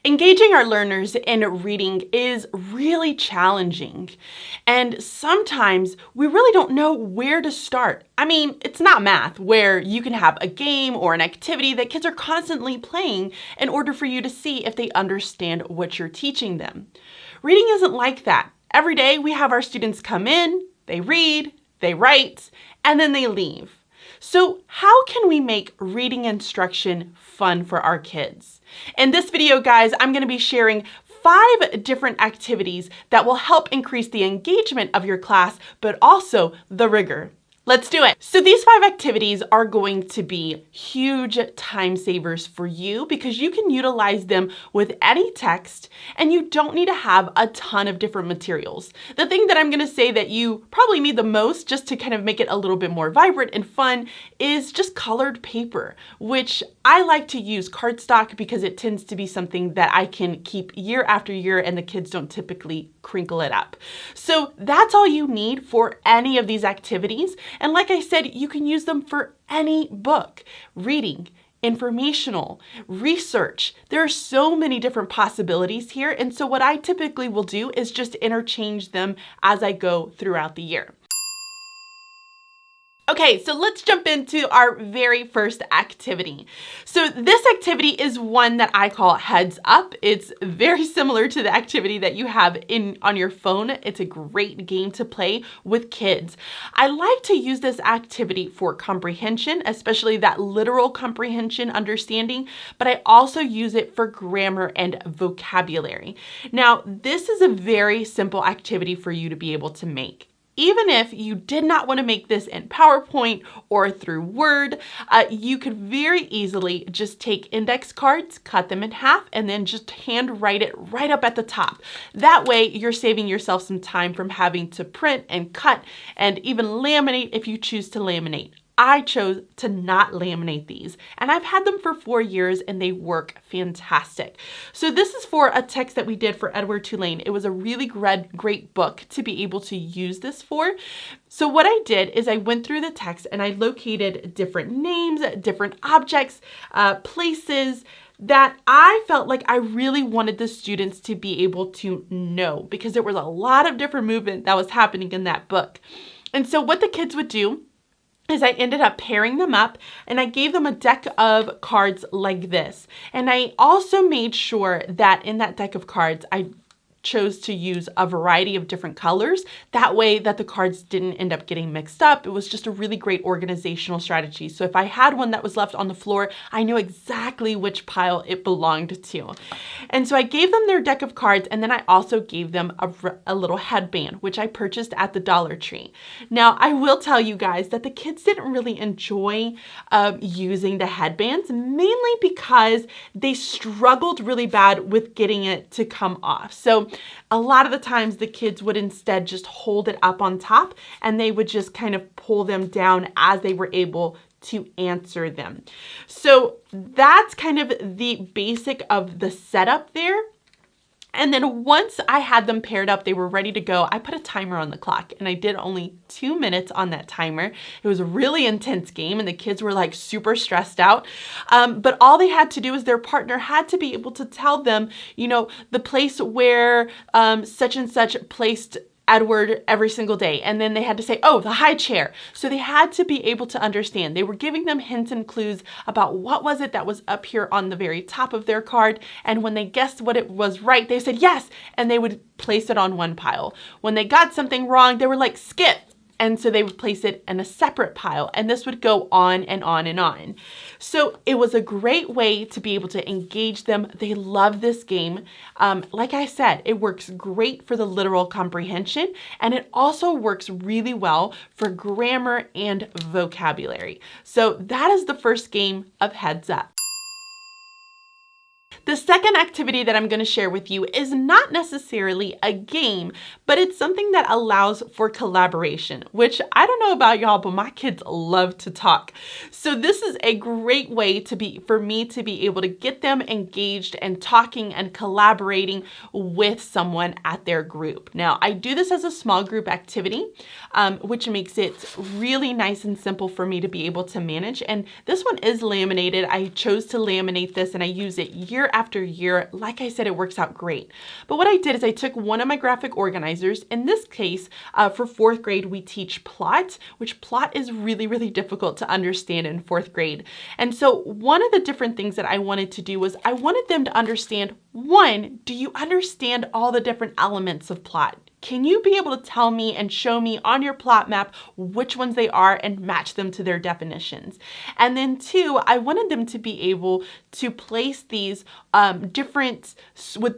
Engaging our learners in reading is really challenging, and sometimes we really don't know where to start. I mean, it's not math where you can have a game or an activity that kids are constantly playing in order for you to see if they understand what you're teaching them. Reading isn't like that. Every day we have our students come in, they read, they write, and then they leave. So how can we make reading instruction fun for our kids? In this video, guys, I'm going to be sharing 5 different activities that will help increase the engagement of your class, but also the rigor. Let's do it. So these 5 activities are going to be huge time savers for you because you can utilize them with any text and you don't need to have a ton of different materials. The thing that I'm going to say that you probably need the most just to kind of make it a little bit more vibrant and fun is just colored paper, which I like to use cardstock because it tends to be something that I can keep year after year and the kids don't typically crinkle it up. So that's all you need for any of these activities. And like I said, you can use them for any book, reading, informational, research. There are so many different possibilities here. And so what I typically will do is just interchange them as I go throughout the year. Okay, so let's jump into our very first activity. So this activity is one that I call Heads Up. It's very similar to the activity that you have on your phone. It's a great game to play with kids. I like to use this activity for comprehension, especially that literal comprehension understanding, but I also use it for grammar and vocabulary. Now, this is a very simple activity for you to be able to make. Even if you did not want to make this in PowerPoint or through Word, you could very easily just take index cards, cut them in half, and then just hand write it right up at the top. That way, you're saving yourself some time from having to print and cut and even laminate if you choose to laminate. I chose to not laminate these, and I've had them for 4 years and they work fantastic. So this is for a text that we did for Edward Tulane. It was a really great book to be able to use this for. So what I did is I went through the text and I located different names, different objects, places that I felt like I really wanted the students to be able to know because there was a lot of different movement that was happening in that book. And so what the kids would do is I ended up pairing them up and I gave them a deck of cards like this. And I also made sure that in that deck of cards, I chose to use a variety of different colors. That way that the cards didn't end up getting mixed up. It was just a really great organizational strategy. So if I had one that was left on the floor, I knew exactly which pile it belonged to. And so I gave them their deck of cards and then I also gave them a little headband, which I purchased at the Dollar Tree. Now, I will tell you guys that the kids didn't really enjoy using the headbands, mainly because they struggled really bad with getting it to come off. So a lot of the times the kids would instead just hold it up on top and they would just kind of pull them down as they were able to answer them. So that's kind of the basic of the setup there. And then once I had them paired up, they were ready to go. I put a timer on the clock and I did only 2 minutes on that timer. It was a really intense game and the kids were like super stressed out. But all they had to do is their partner had to be able to tell them, you know, the place where such and such placed Edward every single day. And then they had to say, oh, the high chair. So they had to be able to understand. They were giving them hints and clues about what was it that was up here on the very top of their card. And when they guessed what it was right, they said yes. And they would place it on one pile. When they got something wrong, they were like, skip. And so they would place it in a separate pile. And this would go on and on and on. So it was a great way to be able to engage them. They love this game. Like I said, it works great for the literal comprehension. And it also works really well for grammar and vocabulary. So that is the first game of Heads Up. The second activity that I'm going to share with you is not necessarily a game, but it's something that allows for collaboration, which I don't know about y'all, but my kids love to talk. So this is a great way for me to be able to get them engaged and talking and collaborating with someone at their group. Now, I do this as a small group activity, which makes it really nice and simple for me to be able to manage. And this one is laminated. I chose to laminate this and I use it year after year, like I said, it works out great. But what I did is I took one of my graphic organizers. In this case, for fourth grade, we teach plot, which plot is really, really difficult to understand in fourth grade. And so one of the different things that I wanted to do was I wanted them to understand, one, do you understand all the different elements of plot? Can you be able to tell me and show me on your plot map which ones they are and match them to their definitions? And then two, I wanted them to be able to place these with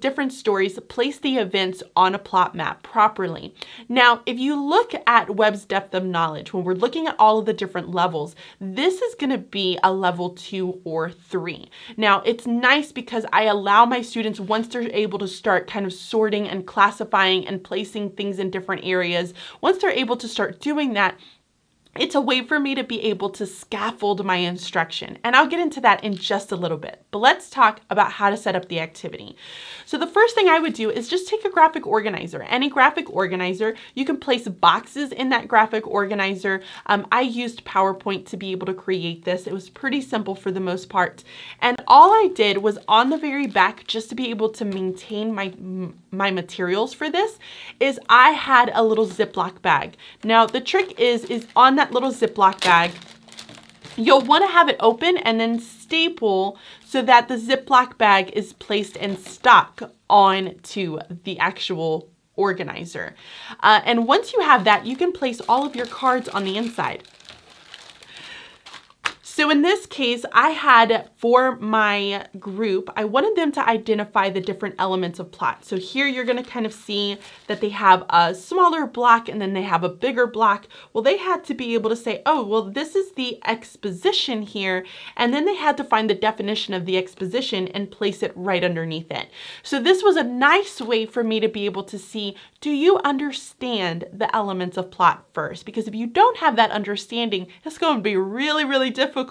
different stories, place the events on a plot map properly. Now, if you look at Webb's depth of knowledge, when we're looking at all of the different levels, this is going to be a level 2 or 3. Now, it's nice because I allow my students, once they're able to start kind of sorting and classifying and placing things in different areas, once they're able to start doing that, it's a way for me to be able to scaffold my instruction. And I'll get into that in just a little bit. But let's talk about how to set up the activity. So the first thing I would do is just take a graphic organizer. Any graphic organizer, you can place boxes in that graphic organizer. I used PowerPoint to be able to create this. It was pretty simple for the most part. And all I did was on the very back, just to be able to maintain my materials for this, is I had a little Ziploc bag. Now the trick is on that little Ziploc bag, you'll want to have it open and then staple so that the Ziploc bag is placed and stuck onto the actual organizer. And once you have that, you can place all of your cards on the inside. So in this case, I had for my group, I wanted them to identify the different elements of plot. So here you're going to kind of see that they have a smaller block and then they have a bigger block. Well, they had to be able to say, oh, well, this is the exposition here. And then they had to find the definition of the exposition and place it right underneath it. So this was a nice way for me to be able to see, do you understand the elements of plot first? Because if you don't have that understanding, it's going to be really, really difficult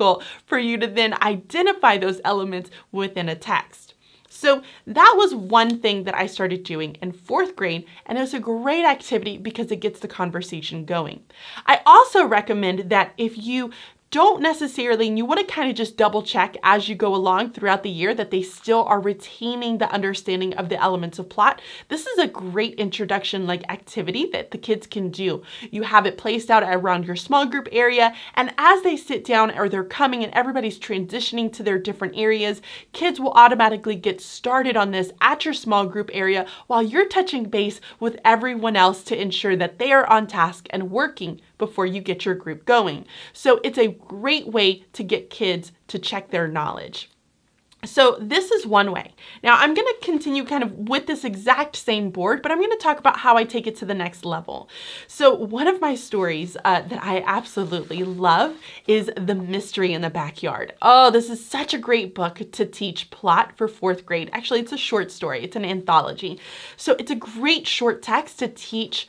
for you to then identify those elements within a text. So that was one thing that I started doing in fourth grade, and it was a great activity because it gets the conversation going. I also recommend that if you don't necessarily, and you want to kind of just double check as you go along throughout the year that they still are retaining the understanding of the elements of plot. This is a great introduction activity that the kids can do. You have it placed out around your small group area, and as they sit down or they're coming and everybody's transitioning to their different areas, kids will automatically get started on this at your small group area while you're touching base with everyone else to ensure that they are on task and working before you get your group going. So it's a great way to get kids to check their knowledge. So this is one way. Now I'm going to continue kind of with this exact same board, but I'm going to talk about how I take it to the next level. So one of my stories that I absolutely love is The Mystery in the Backyard. Oh, this is such a great book to teach plot for fourth grade. Actually, it's a short story. It's an anthology. So it's a great short text to teach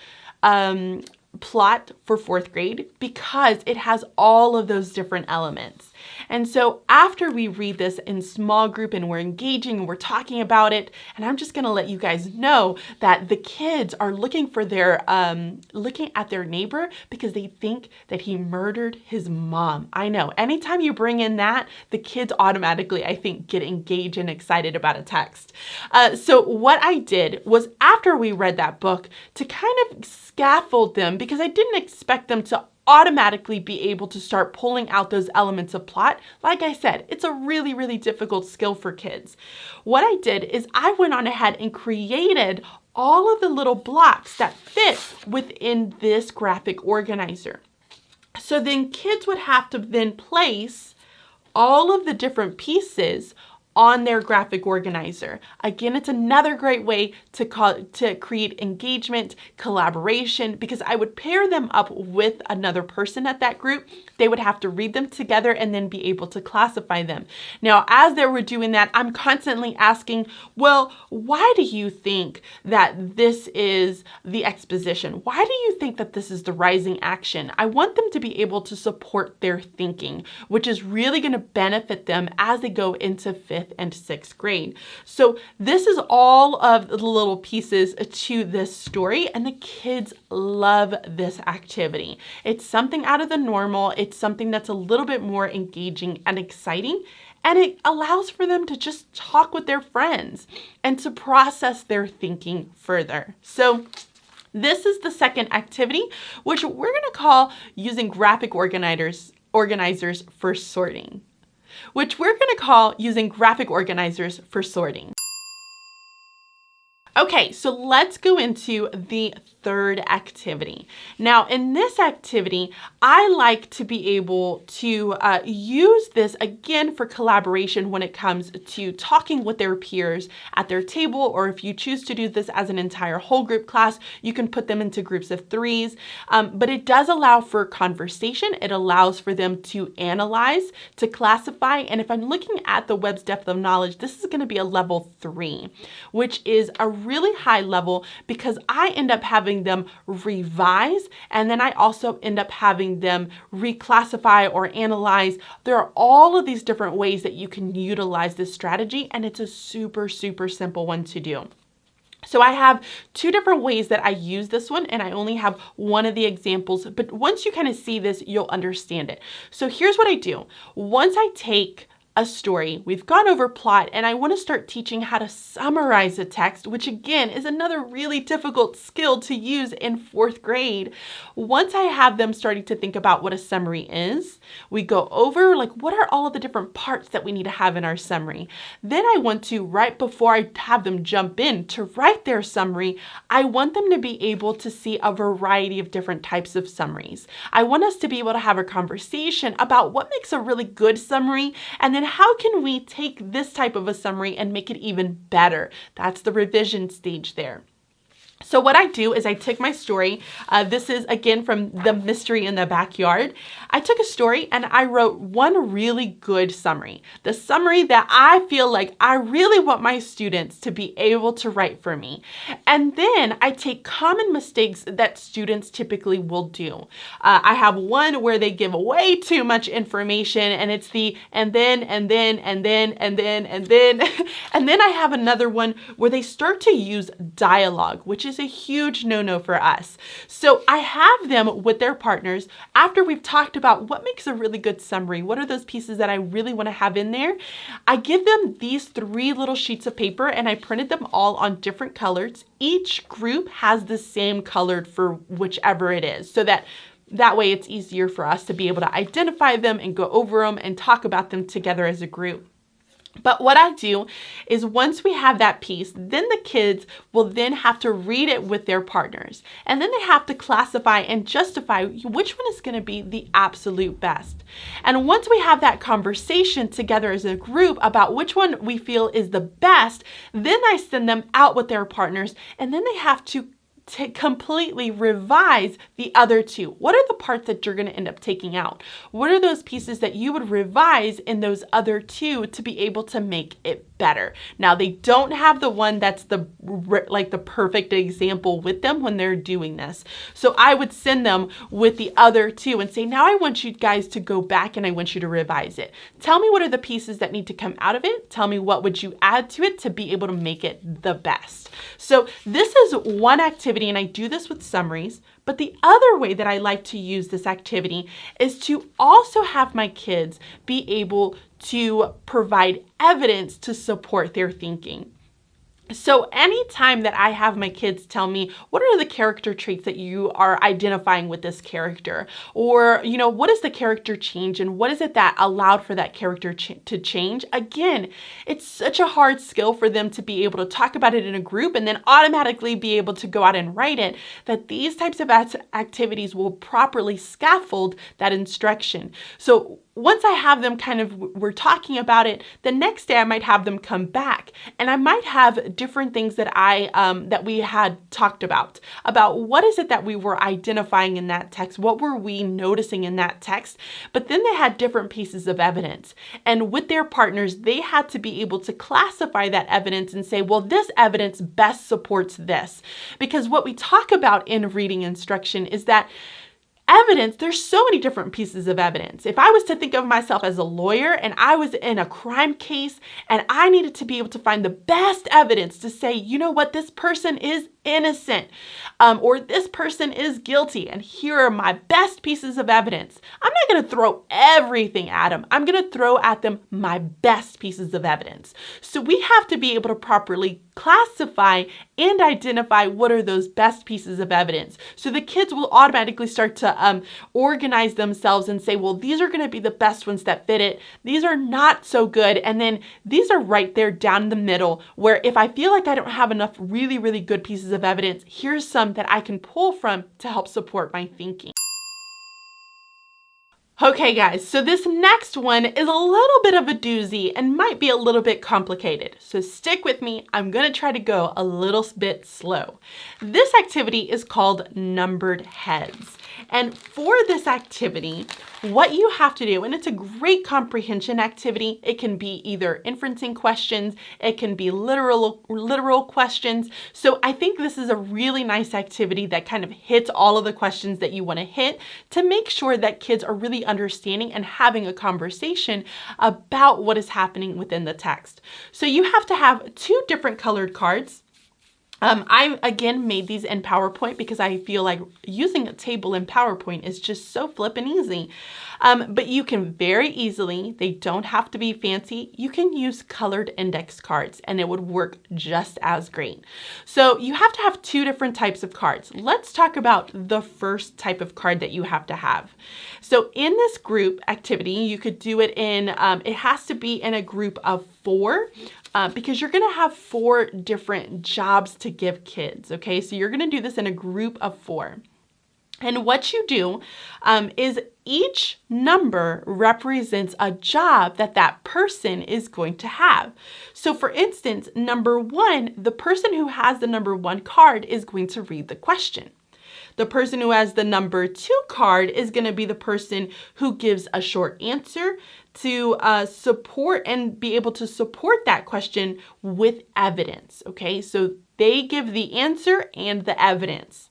plot for fourth grade because it has all of those different elements. And so after we read this in small group and we're engaging and we're talking about it, and I'm just going to let you guys know that the kids are looking for their, looking at their neighbor because they think that he murdered his mom. I know, anytime you bring in that, the kids automatically, I think, get engaged and excited about a text. So what I did was after we read that book to kind of scaffold them because I didn't expect them to automatically be able to start pulling out those elements of plot. Like I said, it's a really, really difficult skill for kids. What I did is I went on ahead and created all of the little blocks that fit within this graphic organizer. So then kids would have to then place all of the different pieces on their graphic organizer. Again, it's another great way to create engagement, collaboration, because I would pair them up with another person at that group. They would have to read them together and then be able to classify them. Now, as they were doing that, I'm constantly asking, well, why do you think that this is the exposition? Why do you think that this is the rising action? I want them to be able to support their thinking, which is really going to benefit them as they go into 5th and 6th grade. So this is all of the little pieces to this story, and the kids love this activity. It's something out of the normal. It's something that's a little bit more engaging and exciting. and it allows for them to just talk with their friends and to process their thinking further. So this is the second activity, which we're going to call using graphic organizers for sorting. Okay, so let's go into the third activity. Now, in this activity, I like to be able to use this again for collaboration when it comes to talking with their peers at their table, or if you choose to do this as an entire whole group class, you can put them into groups of 3s. But it does allow for conversation. It allows for them to analyze, to classify, and if I'm looking at the Webb's depth of knowledge, this is going to be a level 3, which is a really high level because I end up having them revise, and then I also end up having them reclassify or analyze. There are all of these different ways that you can utilize this strategy, and it's a super, super simple one to do. So I have 2 different ways that I use this one, and I only have one of the examples, but once you kind of see this, you'll understand it. So here's what I do. Once I take a story, we've gone over plot, and I want to start teaching how to summarize a text, which again is another really difficult skill to use in 4th grade. Once I have them starting to think about what a summary is, we go over like what are all of the different parts that we need to have in our summary. Then I want to, right before I have them jump in to write their summary, I want them to be able to see a variety of different types of summaries. I want us to be able to have a conversation about what makes a really good summary, and then how can we take this type of a summary and make it even better? That's the revision stage there. So what I do is I took my story. This is again from The Mystery in the Backyard. I took a story and I wrote one really good summary. The summary that I feel like I really want my students to be able to write for me. And then I take common mistakes that students typically will do. I have one where they give way too much information, and it's the and then. And then I have another one where they start to use dialogue, which is a huge no-no for us. So I have them with their partners after we've talked about what makes a really good summary. What are those pieces that I really want to have in there? I give them these 3 little sheets of paper, and I printed them all on different colors. Each group has the same color for whichever it is, so that way it's easier for us to be able to identify them and go over them and talk about them together as a group. But what I do is once we have that piece, then the kids will then have to read it with their partners. And then they have to classify and justify which one is going to be the absolute best. And once we have that conversation together as a group about which one we feel is the best, then I send them out with their partners, and then they have to completely revise the other 2. What are the parts that you're going to end up taking out? What are those pieces that you would revise in those other 2 to be able to make it better? Now, they don't have the one that's the perfect example with them when they're doing this. So I would send them with the other 2 and say, now I want you guys to go back and I want you to revise it. Tell me what are the pieces that need to come out of it. Tell me what would you add to it to be able to make it the best. So this is one activity, and I do this with summaries. But the other way that I like to use this activity is to also have my kids be able to provide evidence to support their thinking. So anytime that I have my kids tell me, what are the character traits that you are identifying with this character? Or, what is the character change, and what is it that allowed for that character to change? Again, it's such a hard skill for them to be able to talk about it in a group and then automatically be able to go out and write it, that these types of activities will properly scaffold that instruction. So once I have them we're talking about it, the next day I might have them come back, and I might have different things that that we had talked about what is it that we were identifying in that text, what were we noticing in that text. But then they had different pieces of evidence, and with their partners, they had to be able to classify that evidence and say, well, this evidence best supports this. Because what we talk about in reading instruction is that evidence, there's so many different pieces of evidence. If I was to think of myself as a lawyer and I was in a crime case and I needed to be able to find the best evidence to say, you know what, this person is innocent, or this person is guilty, and here are my best pieces of evidence. I'm not going to throw everything at them. I'm going to throw at them my best pieces of evidence. So we have to be able to properly classify and identify what are those best pieces of evidence. So the kids will automatically start to organize themselves and say, well, these are going to be the best ones that fit it. These are not so good. And then these are right there down the middle, where if I feel like I don't have enough really, really good pieces of evidence, here's some that I can pull from to help support my thinking. Okay guys, so this next one is a little bit of a doozy and might be a little bit complicated. So stick with me, I'm gonna try to go a little bit slow. This activity is called numbered heads. And for this activity, what you have to do, and it's a great comprehension activity, it can be either inferencing questions, it can be literal questions. So I think this is a really nice activity that kind of hits all of the questions that you want to hit to make sure that kids are really understanding and having a conversation about what is happening within the text. So you have to have 2 different colored cards. I, again, made these in PowerPoint because I feel like using a table in PowerPoint is just so flippin' easy. But you can very easily, they don't have to be fancy, you can use colored index cards and it would work just as great. So you have to have 2 different types of cards. Let's talk about the first type of card that you have to have. So in this group activity, you could do it in, it has to be in a group of 4. Because you're going to have 4 different jobs to give kids, okay? So you're going to do this in a group of 4. And what you do is each number represents a job that that person is going to have. So for instance, number 1, the person who has the number 1 card is going to read the question. The person who has the number 2 card is going to be the person who gives a short answer to support and be able to support that question with evidence, okay? So they give the answer and the evidence.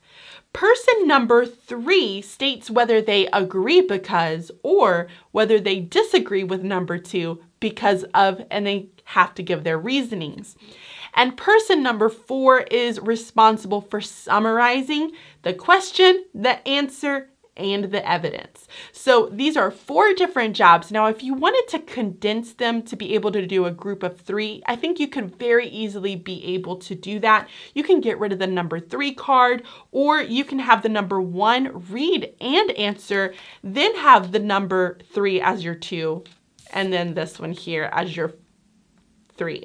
Person number 3 states whether they agree because or whether they disagree with number 2 because of, and they have to give their reasonings. And person number 4 is responsible for summarizing the question, the answer, and the evidence. So these are 4 different jobs. Now, if you wanted to condense them to be able to do a group of 3, I think you could very easily be able to do that. You can get rid of the number 3 card, or you can have the number 1 read and answer, then have the number 3 as your 2, and then this one here as your 3,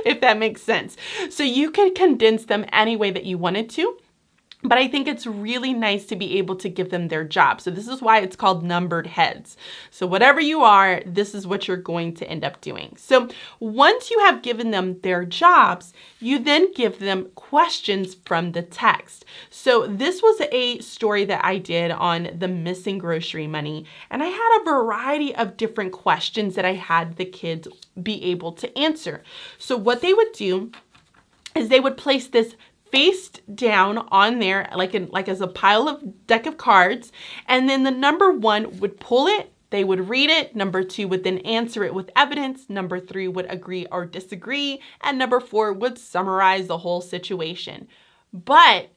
if that makes sense. So you can condense them any way that you wanted to. But I think it's really nice to be able to give them their job. So this is why it's called numbered heads. So whatever you are, this is what you're going to end up doing. So once you have given them their jobs, you then give them questions from the text. So this was a story that I did on the missing grocery money. And I had a variety of different questions that I had the kids be able to answer. So what they would do is they would place this face down on there, like as a pile of deck of cards, and then the number 1 would pull it, they would read it, number 2 would then answer it with evidence, number 3 would agree or disagree, and number 4 would summarize the whole situation. But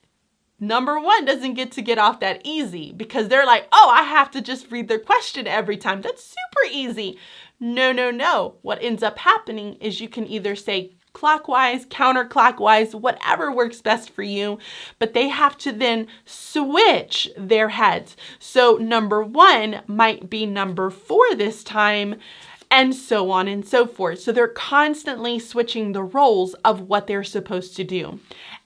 number 1 doesn't get off that easy because they're like, oh, I have to just read their question every time. That's super easy. No. What ends up happening is you can either say clockwise, counterclockwise, whatever works best for you, but they have to then switch their heads. So number 1 might be number 4 this time, and so on and so forth. So they're constantly switching the roles of what they're supposed to do.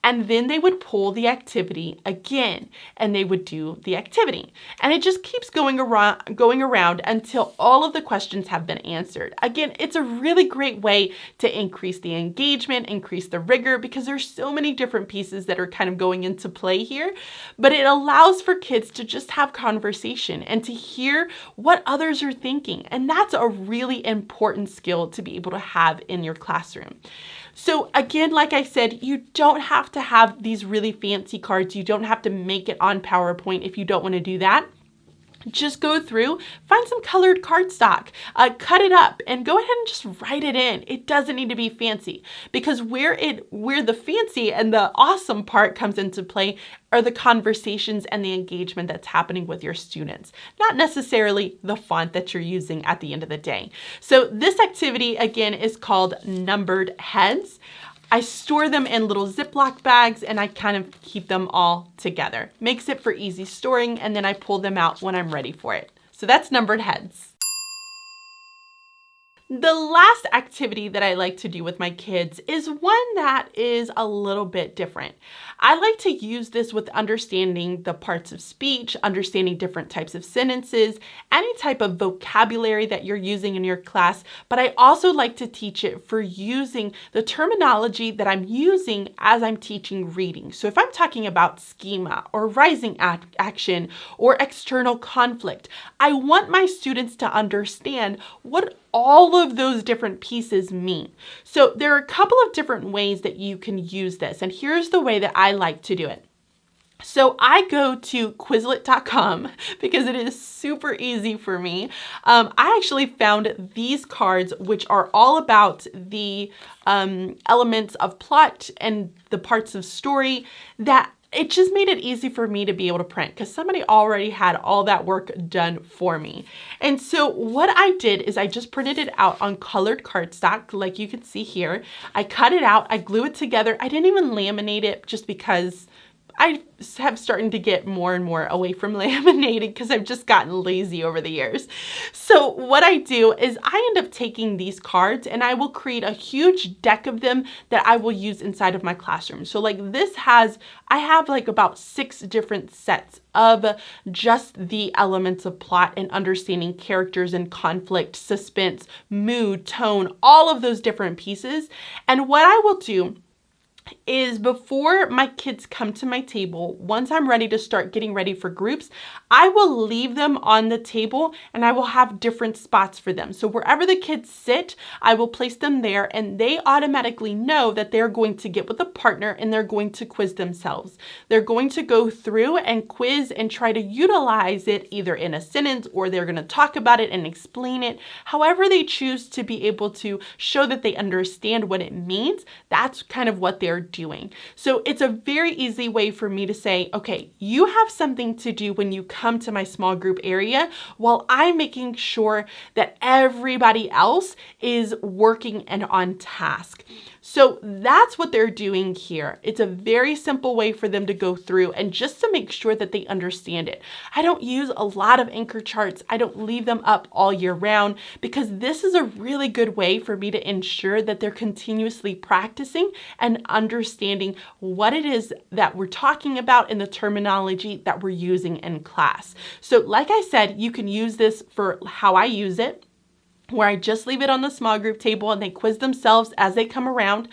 And then they would pull the activity again, and they would do the activity. And it just keeps going around until all of the questions have been answered. Again, it's a really great way to increase the engagement, increase the rigor, because there's so many different pieces that are kind of going into play here. But it allows for kids to just have conversation and to hear what others are thinking. And that's a really important skill to be able to have in your classroom. So again, like I said, you don't have to have these really fancy cards. You don't have to make it on PowerPoint if you don't want to do that. just go through, find some colored cardstock, cut it up, and go ahead and just write it in. It doesn't need to be fancy, because where the fancy and the awesome part comes into play are the conversations and the engagement that's happening with your students, not necessarily the font that you're using at the end of the day. So this activity, again, is called Numbered Heads. I store them in little Ziploc bags and I kind of keep them all together. Makes it for easy storing, and then I pull them out when I'm ready for it. So that's Numbered Heads. The last activity that I like to do with my kids is one that is a little bit different. I like to use this with understanding the parts of speech, understanding different types of sentences, any type of vocabulary that you're using in your class, but I also like to teach it for using the terminology that I'm using as I'm teaching reading. So if I'm talking about schema or rising action or external conflict, I want my students to understand what all of those different pieces mean. So there are a couple of different ways that you can use this, and here's the way that I like to do it. So I go to Quizlet.com because it is super easy for me. I actually found these cards, which are all about the elements of plot and the parts of story, that it just made it easy for me to be able to print because somebody already had all that work done for me. And so what I did is I just printed it out on colored cardstock, like you can see here. I cut it out, I glue it together. I didn't even laminate it just because I have starting to get more and more away from laminating because I've just gotten lazy over the years. So what I do is I end up taking these cards and I will create a huge deck of them that I will use inside of my classroom. So like I have like about 6 different sets of just the elements of plot and understanding characters and conflict, suspense, mood, tone, all of those different pieces. And what I will do is before my kids come to my table, once I'm ready to start getting ready for groups, I will leave them on the table and I will have different spots for them. So wherever the kids sit, I will place them there and they automatically know that they're going to get with a partner and they're going to quiz themselves. They're going to go through and quiz and try to utilize it either in a sentence or they're going to talk about it and explain it. However they choose to be able to show that they understand what it means, that's kind of what they're doing. So it's a very easy way for me to say, okay, you have something to do when you come to my small group area while I'm making sure that everybody else is working and on task. So that's what they're doing here. It's a very simple way for them to go through and just to make sure that they understand it. I don't use a lot of anchor charts. I don't leave them up all year round because this is a really good way for me to ensure that they're continuously practicing and understanding what it is that we're talking about and the terminology that we're using in class. So like I said, you can use this for how I use it, where I just leave it on the small group table and they quiz themselves as they come around.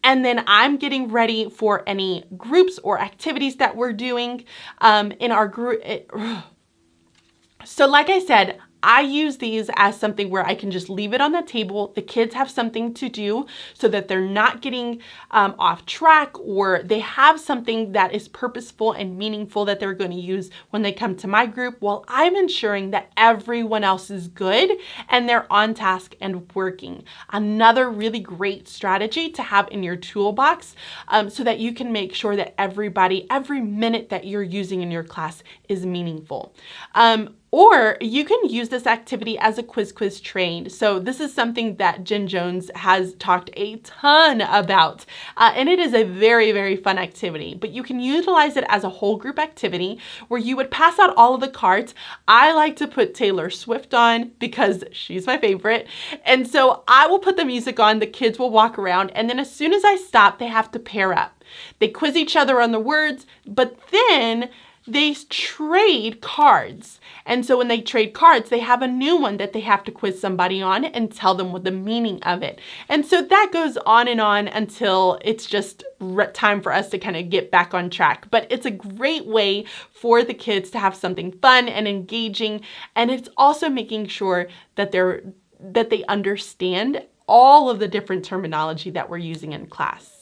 And then I'm getting ready for any groups or activities that we're doing in our group. So like I said, I use these as something where I can just leave it on the table. The kids have something to do so that they're not getting off track, or they have something that is purposeful and meaningful that they're going to use when they come to my group, while I'm ensuring that everyone else is good and they're on task and working. Another really great strategy to have in your toolbox so that you can make sure that every minute that you're using in your class is meaningful. Or you can use this activity as a quiz trade. So this is something that Jen Jones has talked a ton about, and it is a very, very fun activity. But you can utilize it as a whole group activity where you would pass out all of the cards. I like to put Taylor Swift on because she's my favorite. And so I will put the music on, the kids will walk around, and then as soon as I stop, they have to pair up. They quiz each other on the words, but then they trade cards. And so when they trade cards, they have a new one that they have to quiz somebody on and tell them what the meaning of it. And so that goes on until it's just time for us to kind of get back on track. But it's a great way for the kids to have something fun and engaging. And it's also making sure that they understand all of the different terminology that we're using in class.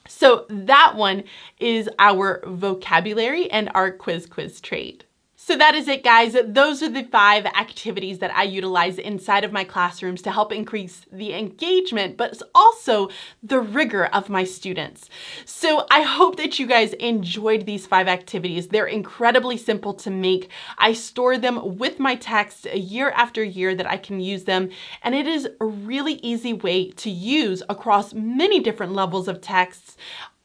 So that one is our vocabulary and our quiz trade. So that is it, guys. Those are the 5 activities that I utilize inside of my classrooms to help increase the engagement, but also the rigor of my students. So I hope that you guys enjoyed these 5 activities. They're incredibly simple to make. I store them with my text year after year that I can use them, and it is a really easy way to use across many different levels of texts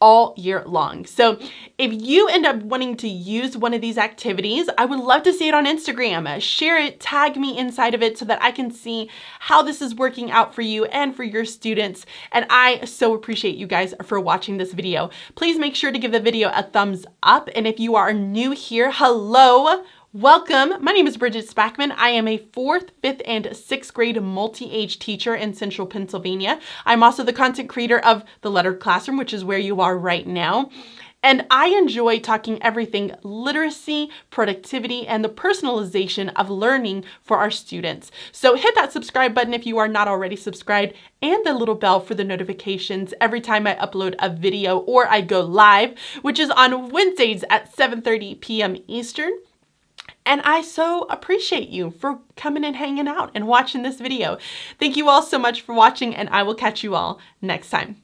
all year long. So if you end up wanting to use one of these activities, I would love to see it on Instagram. Share it, tag me inside of it so that I can see how this is working out for you and for your students. And I so appreciate you guys for watching this video. Please make sure to give the video a thumbs up. And if you are new here, hello. Welcome. My name is Bridget Spackman. I am a 4th, 5th, and 6th grade multi-age teacher in Central Pennsylvania. I'm also the content creator of The Lettered Classroom, which is where you are right now. And I enjoy talking everything literacy, productivity, and the personalization of learning for our students. So hit that subscribe button if you are not already subscribed, and the little bell for the notifications every time I upload a video or I go live, which is on Wednesdays at 7:30 p.m. Eastern. And I so appreciate you for coming and hanging out and watching this video. Thank you all so much for watching, and I will catch you all next time.